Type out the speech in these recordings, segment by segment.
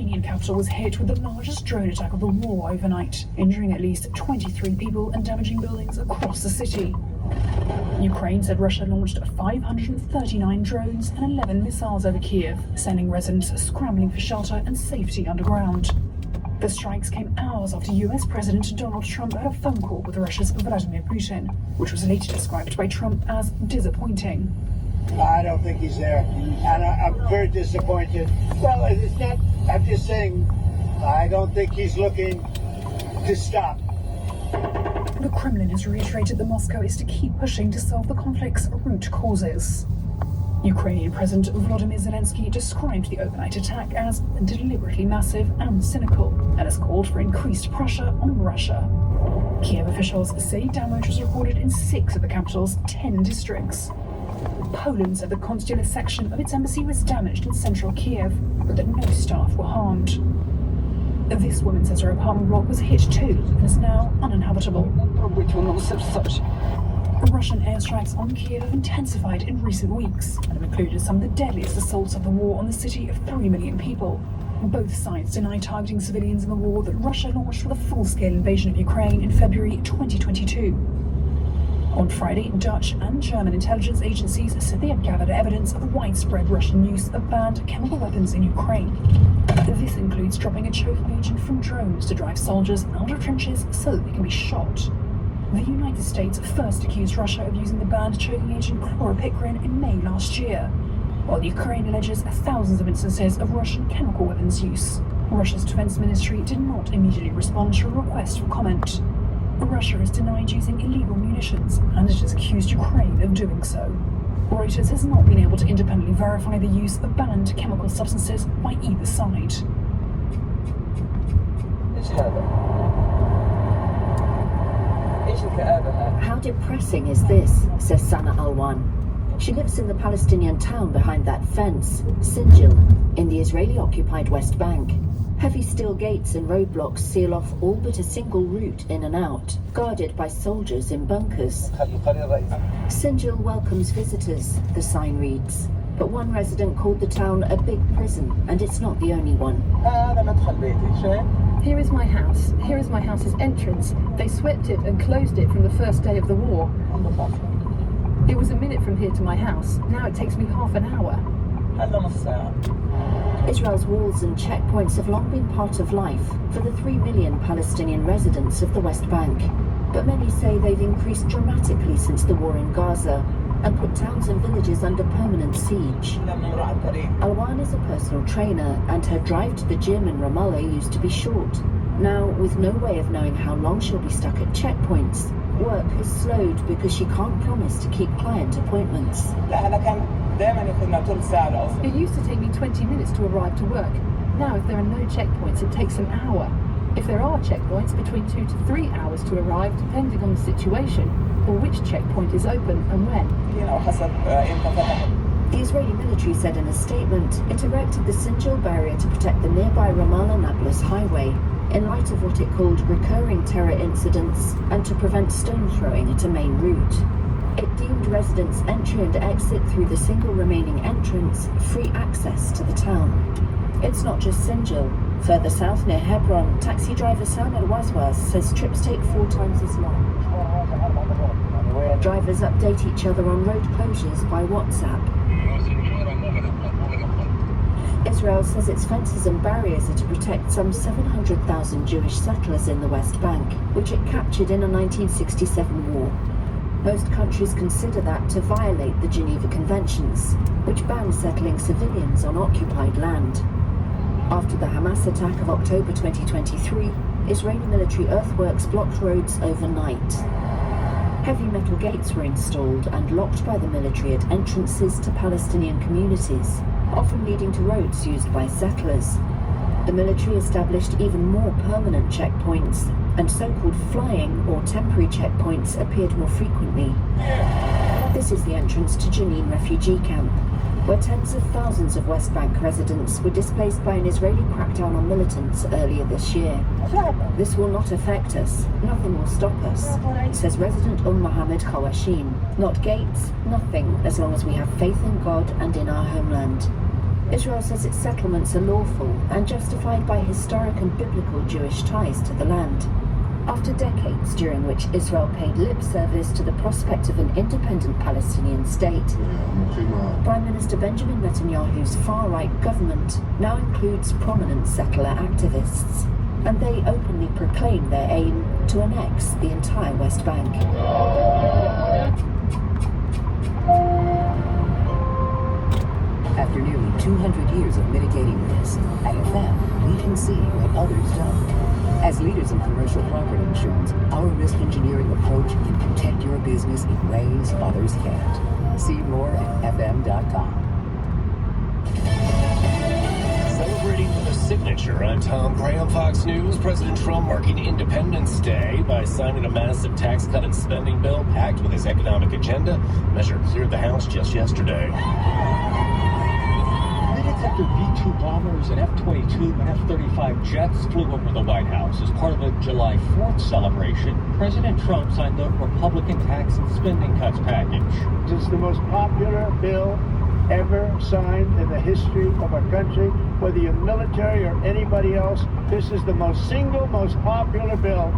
Ukrainian capital was hit with the largest drone attack of the war overnight, injuring at least 23 people and damaging buildings across the city. Ukraine said Russia launched 539 drones and 11 missiles over Kiev, sending residents scrambling for shelter and safety underground. The strikes came hours after US President Donald Trump had a phone call with Russia's Vladimir Putin, which was later described by Trump as disappointing. I don't think he's there, and I'm very disappointed. Well, it's not, I'm just saying, I don't think he's looking to stop. The Kremlin has reiterated that Moscow is to keep pushing to solve the conflict's root causes. Ukrainian President Volodymyr Zelensky described the overnight attack as deliberately massive and cynical, and has called for increased pressure on Russia. Kiev officials say damage was recorded in 6 of the capital's 10 districts. Poland said the consular section of its embassy was damaged in central Kiev, but that no staff were harmed. This woman says her apartment block was hit too and is now uninhabitable. Russian airstrikes on Kiev have intensified in recent weeks and have included some of the deadliest assaults of the war on the city of 3 million people. Both sides deny targeting civilians in the war that Russia launched for the full-scale invasion of Ukraine in February 2022. On Friday, Dutch and German intelligence agencies said they had gathered evidence of widespread Russian use of banned chemical weapons in Ukraine. This includes dropping a choking agent from drones to drive soldiers out of trenches so that they can be shot. The United States first accused Russia of using the banned choking agent chlorpicrin in May last year, while Ukraine alleges thousands of instances of Russian chemical weapons use. Russia's defense ministry did not immediately respond to a request for comment. Russia has denied using illegal munitions, and it has accused Ukraine of doing so. Reuters has not been able to independently verify the use of banned chemical substances by either side. How depressing is this, says Sana Alwan. She lives in the Palestinian town behind that fence, Sinjil, in the Israeli-occupied West Bank. Heavy steel gates and roadblocks seal off all but a single route in and out, guarded by soldiers in bunkers. Sinjil welcomes visitors, the sign reads. But one resident called the town a big prison, and it's not the only one. Here is my house. Here is my house's entrance. They swept it and closed it from the first day of the war. It was a minute from here to my house. Now it takes me half an hour. Israel's walls and checkpoints have long been part of life for the 3 million Palestinian residents of the West Bank. But many say they've increased dramatically since the war in Gaza and put towns and villages under permanent siege. Alwan is a personal trainer, and her drive to the gym in Ramallah used to be short. Now, with no way of knowing how long she'll be stuck at checkpoints, work has slowed because she can't promise to keep client appointments. It used to take me 20 minutes to arrive to work. Now, if there are no checkpoints, it takes an hour. If there are checkpoints, between 2 to 3 hours to arrive, depending on the situation, or which checkpoint is open and when. The Israeli military said in a statement it erected the Sinjil barrier to protect the nearby Ramallah-Nablus highway in light of what it called recurring terror incidents and to prevent stone throwing at a main route. It deemed residents' entry and exit through the single remaining entrance free access to the town. It's not just Sinjil. Further south near Hebron, taxi driver Sam El-Wazwaz says trips take 4 times as long. Drivers update each other on road closures by WhatsApp. Israel says its fences and barriers are to protect some 700,000 Jewish settlers in the West Bank, which it captured in a 1967 war. Most countries consider that to violate the Geneva Conventions, which ban settling civilians on occupied land. After the Hamas attack of October 2023, Israeli military earthworks blocked roads overnight. Heavy metal gates were installed and locked by the military at entrances to Palestinian communities, often leading to roads used by settlers. The military established even more permanent checkpoints, and so-called flying or temporary checkpoints appeared more frequently. This is the entrance to Jenin refugee camp, where tens of thousands of West Bank residents were displaced by an Israeli crackdown on militants earlier this year. This will not affect us. Nothing will stop us, says resident Mohammed Khawashin. Not gates, nothing, as long as we have faith in God and in our homeland. Israel says its settlements are lawful and justified by historic and biblical Jewish ties to the land. After decades during which Israel paid lip service to the prospect of an independent Palestinian state, Prime Minister Benjamin Netanyahu's far-right government now includes prominent settler activists, and they openly proclaim their aim to annex the entire West Bank. After nearly 200 years of mitigating risk, at FM, we can see what others don't. As leaders in commercial property insurance, our risk engineering approach can protect your business in ways others can't. See more at fm.com. Celebrating with a signature, I'm Tom Graham, Fox News. President Trump marking Independence Day by signing a massive tax cut and spending bill packed with his economic agenda. The measure cleared the House just yesterday. Minutes after V-2 bombers and F-22 and F-35 jets flew over the White House as part of a July 4th celebration, President Trump signed the Republican tax and spending cuts package. It's the most popular bill ever signed in the history of our country. Whether you're military or anybody else, this is the most popular bill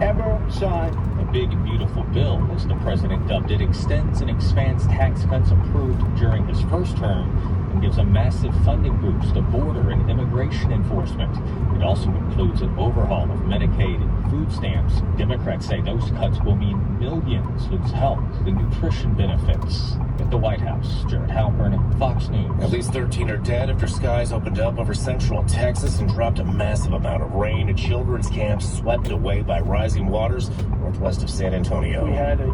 ever signed. A big, beautiful bill, as the president dubbed it, extends and expands tax cuts approved during his first term and gives a massive funding boost to border and immigration enforcement. It also includes an overhaul of Medicaid and food stamps. Democrats say those cuts will mean millions lose health and nutrition benefits. At the White House, Jared Halpern, Fox News. At least 13 are dead after skies opened up over central Texas and dropped a massive amount of rain. A children's camp swept away by rising waters northwest of San Antonio. We had a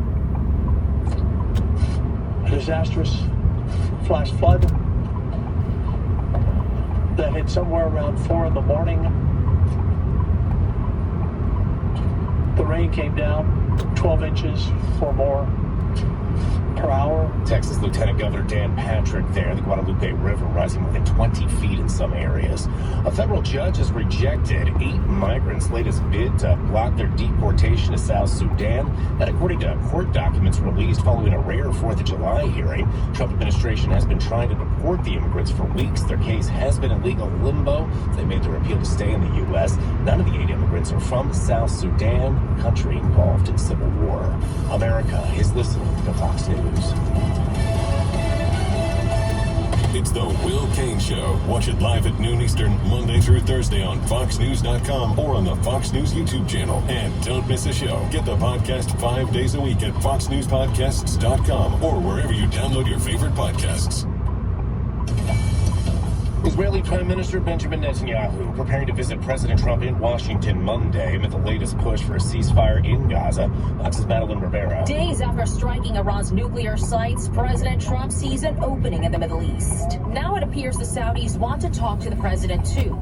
disastrous flash flood that hit somewhere around 4 in the morning. The rain came down 12 inches or more per hour. Texas Lieutenant Governor Dan Patrick there. The Guadalupe River rising more than 20 feet in some areas. A federal judge has rejected 8 migrants' latest bid to block their deportation to South Sudan. That according to court documents released following a rare 4th of July hearing. Trump administration has been trying to deport the immigrants for weeks. Their case has been in legal limbo. They made their appeal to stay in the U.S. None of the 8 immigrants are from South Sudan, a country involved in civil war. America is listening to Fox News. It's the Will Kane Show. Watch it live at noon Eastern, Monday through Thursday on FoxNews.com or on the Fox News YouTube channel. And don't miss a show. Get the podcast 5 days a week at FoxNewsPodcasts.com or wherever you download your favorite podcasts. Israeli Prime Minister Benjamin Netanyahu preparing to visit President Trump in Washington Monday amid the latest push for a ceasefire in Gaza. Fox's Madeline Rivera. Days after striking Iran's nuclear sites, President Trump sees an opening in the Middle East. Now it appears the Saudis want to talk to the president too.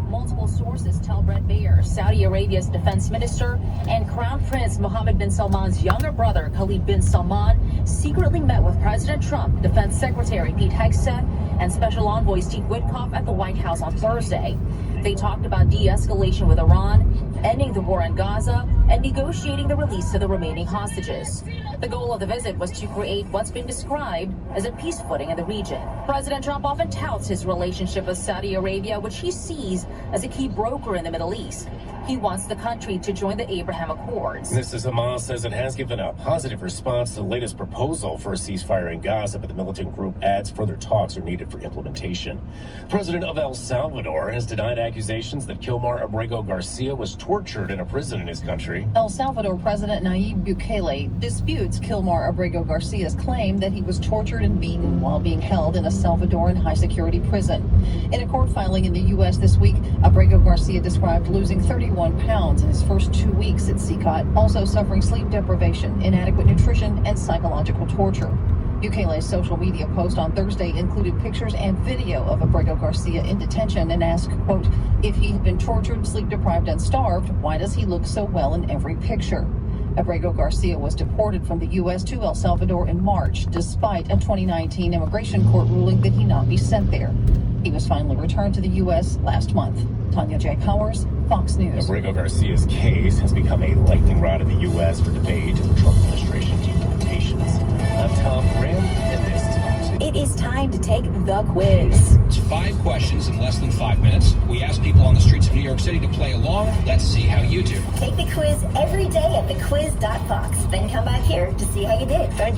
Multiple sources tell Brett Baer, Saudi Arabia's defense minister, and Crown Prince Mohammed bin Salman's younger brother, Khalid bin Salman, secretly met with President Trump, Defense Secretary Pete Hegseth, and Special Envoy Steve Witkoff at the White House on Thursday. They talked about de-escalation with Iran, ending the war in Gaza, and negotiating the release of the remaining hostages. The goal of the visit was to create what's been described as a peace footing in the region. President Trump often touts his relationship with Saudi Arabia, which he sees as a key broker in the Middle East. He wants the country to join the Abraham Accords. This is Hamas says it has given a positive response to the latest proposal for a ceasefire in Gaza, but the militant group adds further talks are needed for implementation. President of El Salvador has denied accusations that Kilmar Abrego Garcia was tortured in a prison in his country. El Salvador President Nayib Bukele disputes Kilmar Abrego Garcia's claim that he was tortured and beaten while being held in a Salvadoran high-security prison. In a court filing in the U.S. this week, Abrego Garcia described losing 31 pounds in his first 2 weeks at CCOT, also suffering sleep deprivation, inadequate nutrition, and psychological torture. Bukele's social media post on Thursday included pictures and video of Abrego Garcia in detention and asked, quote, if he had been tortured, sleep deprived, and starved, why does he look so well in every picture? Abrego Garcia was deported from the U.S. to El Salvador in March, despite a 2019 immigration court ruling that he not be sent there. He was finally returned to the U.S. last month. Tanya J. Powers, Fox News. Abrego Garcia's case has become a lightning rod in the U.S. for debate in the Trump administration's deportations. I'm Tom Graham, and this is Fox News. It is time to take the quiz. 5 questions in less than 5 minutes. We ask people on the streets of New York City to play along. Let's see how you do. Take the quiz every day at thequiz.fox. Then come back here to see how you did. Thank